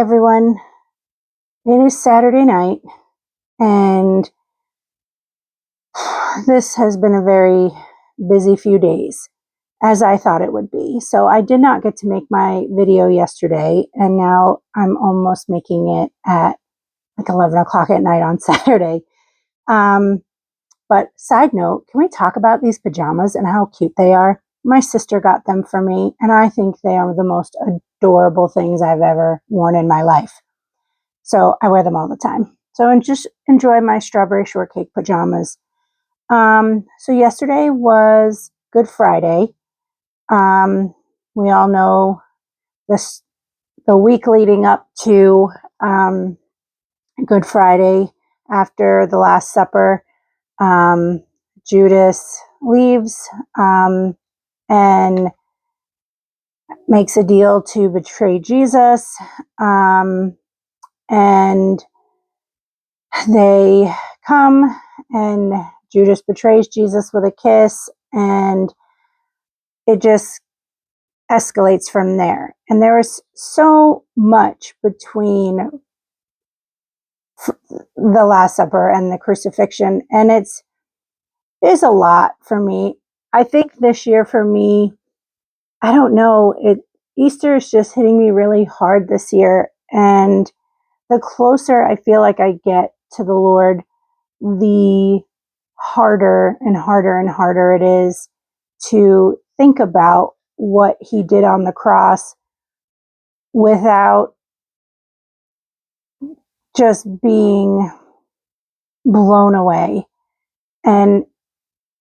everyone. It is Saturday night, and this has been a very busy few days, as I thought it would be. So I did not get to make my video yesterday, and now I'm almost making it at like 11 o'clock at night on Saturday. But side note, can we talk about these pajamas and how cute they are? My sister got them for me, and I think they are the most adorable things I've ever worn in my life. So I wear them all the time. So and just enjoy my strawberry shortcake pajamas. So yesterday was Good Friday. We all know this the week leading up to Good Friday after the Last Supper. Judas leaves and makes a deal to betray Jesus. And they come, and Judas betrays Jesus with a kiss, and it just escalates from there. And there is so much between the Last Supper and the crucifixion, and it is a lot for me. I think this year for me, I don't know, Easter is just hitting me really hard this year, and the closer I feel like I get to the Lord, the harder and harder and harder it is to think about what he did on the cross without just being blown away. And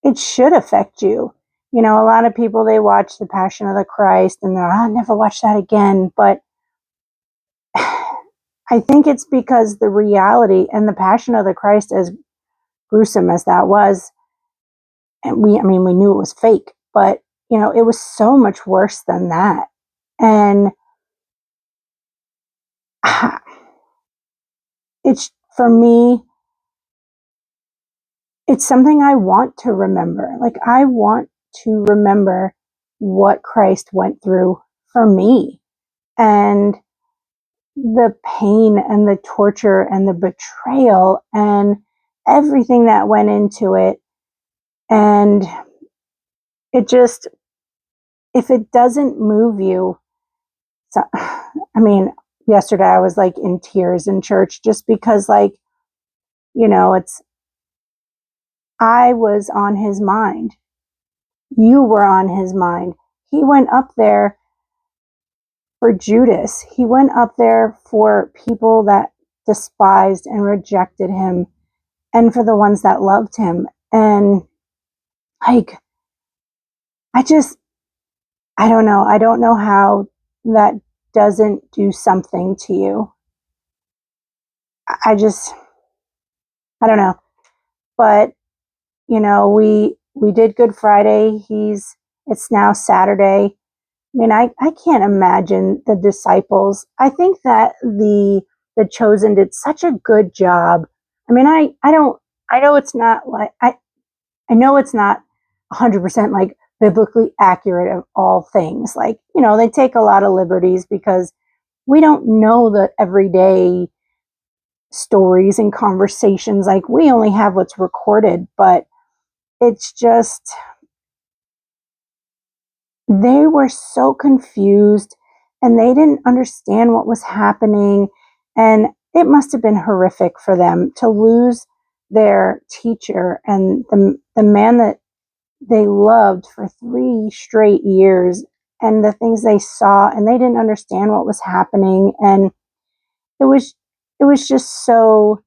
it should affect you. You know, a lot of people, they watch The Passion of the Christ and they're, I'll never watch that again. But I think it's because the reality and the Passion of the Christ, as gruesome as that was, and we knew it was fake, but you know, it was so much worse than that. And it's, for me, it's something I want to remember. Like, I want to remember what Christ went through for me, and the pain and the torture and the betrayal and everything that went into it. And it just, if it doesn't move you, so, yesterday I was like in tears in church, just because, like, you know, I was on his mind. You were on his mind. He went up there for Judas. He went up there for people that despised and rejected him, and for the ones that loved him. And like, I don't know. I don't know how that doesn't do something to you. I just, I don't know. But, you know, we did Good Friday. It's now Saturday. I can't imagine the disciples. I think that the Chosen did such a good job. I know it's not like, I know it's not 100% like biblically accurate of all things. Like, you know, they take a lot of liberties because we don't know the everyday stories and conversations. Like, we only have what's recorded, but it's just, they were so confused and they didn't understand what was happening. And it must have been horrific for them to lose their teacher and the man that they loved for 3 straight years, and the things they saw, and they didn't understand what was happening. And it was just so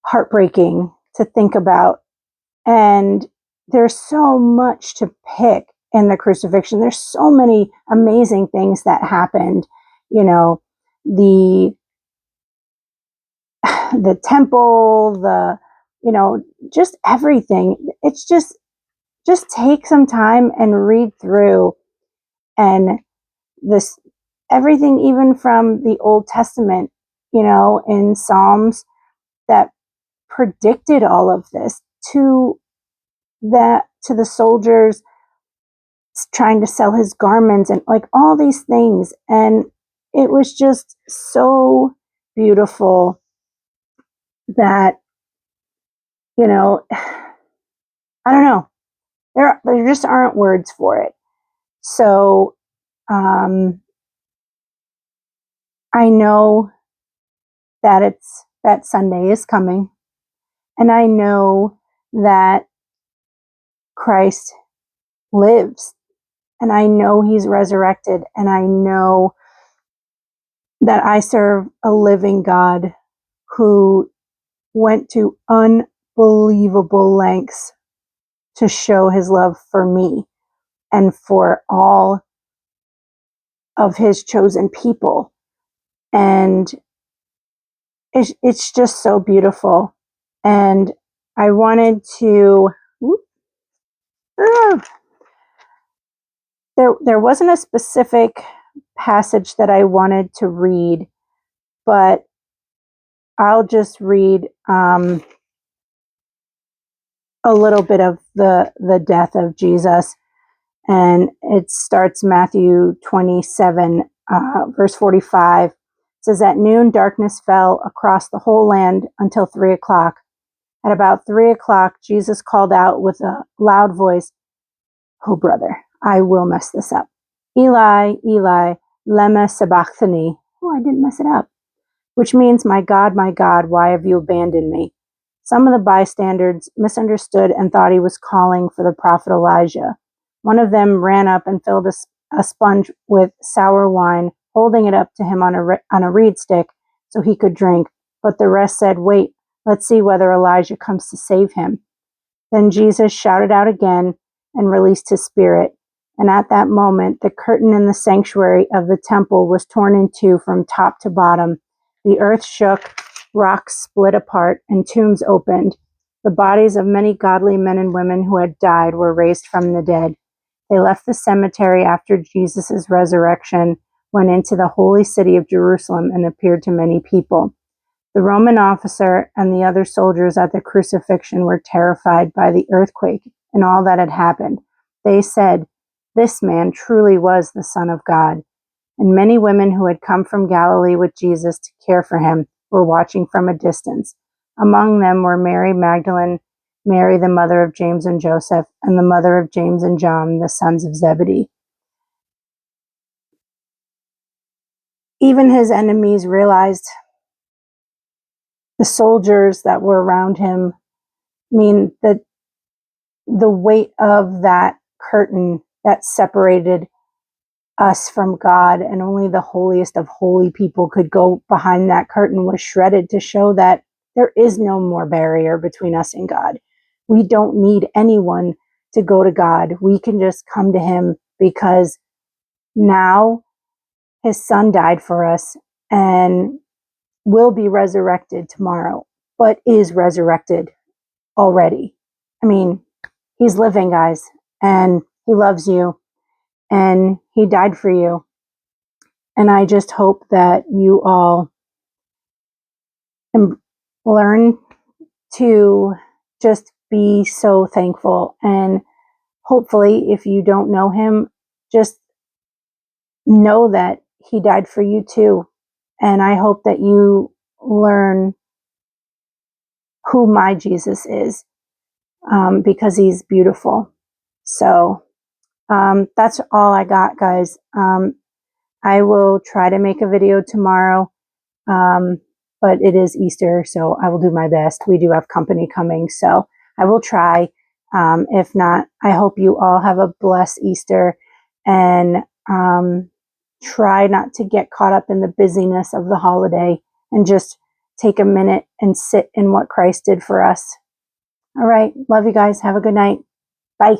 heartbreaking to think about. And there's so much to pick in the crucifixion. There's so many amazing things that happened. You know, the the temple, just everything. It's just take some time and read through, and this everything, even from the Old Testament, you know, in Psalms, that predicted all of this, to the soldiers trying to sell his garments, and like all these things. And it was just so beautiful that, you know, I don't know, there just aren't words for it. So I know that Sunday is coming, and I know that Christ lives, and I know he's resurrected, and I know that I serve a living God who went to unbelievable lengths to show his love for me and for all of his chosen people. And it's just so beautiful. And I wanted to, there wasn't a specific passage that I wanted to read, but I'll just read a little bit of the death of Jesus. And it starts Matthew 27, verse 45. It says, at noon, darkness fell across the whole land until 3 o'clock. At about 3 o'clock, Jesus called out with a loud voice, oh, brother, I will mess this up. Eli, Eli, lema sabachthani. Oh, I didn't mess it up. Which means, my God, why have you abandoned me? Some of the bystanders misunderstood and thought he was calling for the prophet Elijah. One of them ran up and filled a sponge with sour wine, holding it up to him on a reed stick so he could drink. But the rest said, wait, let's see whether Elijah comes to save him. Then Jesus shouted out again and released his spirit. And at that moment, the curtain in the sanctuary of the temple was torn in two from top to bottom. The earth shook, rocks split apart, and tombs opened. The bodies of many godly men and women who had died were raised from the dead. They left the cemetery after Jesus' resurrection, went into the holy city of Jerusalem, and appeared to many people. The Roman officer and the other soldiers at the crucifixion were terrified by the earthquake and all that had happened. They said, this man truly was the Son of God. And many women who had come from Galilee with Jesus to care for him were watching from a distance. Among them were Mary Magdalene, Mary the mother of James and Joseph, and the mother of James and John, the sons of Zebedee. Even his enemies realized the soldiers that were around him, that the weight of that curtain that separated us from God, and only the holiest of holy people could go behind that curtain, was shredded to show that there is no more barrier between us and God. We don't need anyone to go to God. We can just come to him because now his son died for us and will be resurrected tomorrow, but is resurrected already. I mean, he's living, guys, and he loves you, and he died for you. And I just hope that you all learn to just be so thankful. And hopefully, if you don't know him, just know that he died for you too. And I hope that you learn who my Jesus is, because he's beautiful. So that's all I got, guys. I will try to make a video tomorrow, but it is Easter, so I will do my best. We do have company coming, so I will try. If not, I hope you all have a blessed Easter, and try not to get caught up in the busyness of the holiday, and just take a minute and sit in what Christ did for us. All right. Love you guys. Have a good night. Bye.